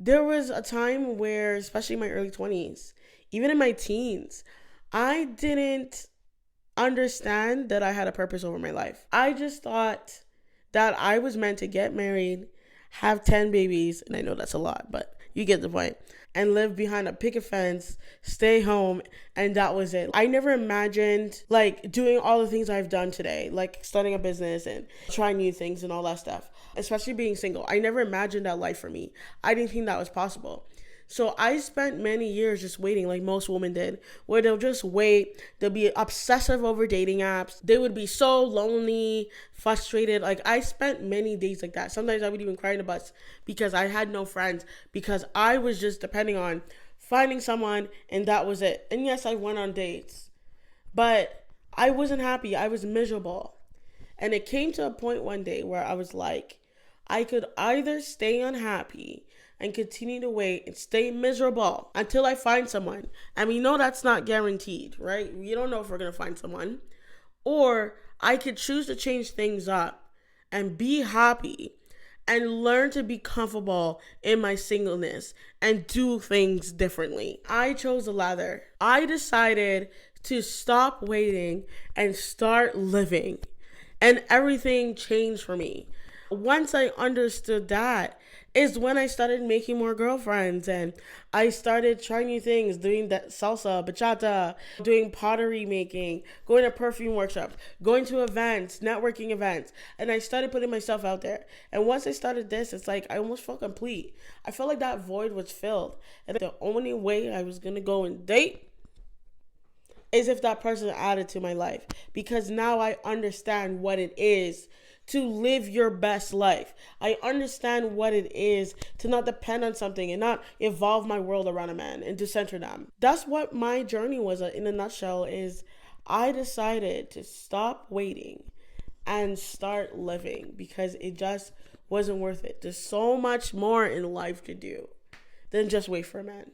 There was a time where, especially in my early 20s, even in my teens, I didn't understand that I had a purpose over my life. I just thought that I was meant to get married, have 10 babies, and I know that's a lot, but you get the point, and live behind a picket fence, stay home, and that was it. I never imagined like doing all the things I've done today, like starting a business and trying new things and all that stuff, especially being single. I never imagined that life for me. I didn't think that was possible. So I spent many years just waiting, like most women did, where they'll just wait. They'll be obsessive over dating apps. They would be so lonely, frustrated. Like I spent many days like that. Sometimes I would even cry in the bus because I had no friends, because I was just depending on finding someone and that was it. And yes, I went on dates, but I wasn't happy. I was miserable. And it came to a point one day where I was like, I could either stay unhappy and continue to wait and stay miserable until I find someone. And we know that's not guaranteed, right? We don't know if we're going to find someone. Or I could choose to change things up and be happy and learn to be comfortable in my singleness and do things differently. I chose the latter. I decided to stop waiting and start living. And everything changed for me. Once I understood that is when I started making more girlfriends, and I started trying new things, doing that salsa, bachata, doing pottery making, going to perfume workshops, going to events, networking events, and I started putting myself out there. And once I started this, it's like I almost felt complete. I felt like that void was filled, and the only way I was gonna go and date is if that person added to my life, because now I understand what it is to live your best life. I understand what it is to not depend on something and not evolve my world around a man and to center them. That's what my journey was in a nutshell. Is I decided to stop waiting and start living because it just wasn't worth it. There's so much more in life to do than just wait for a man.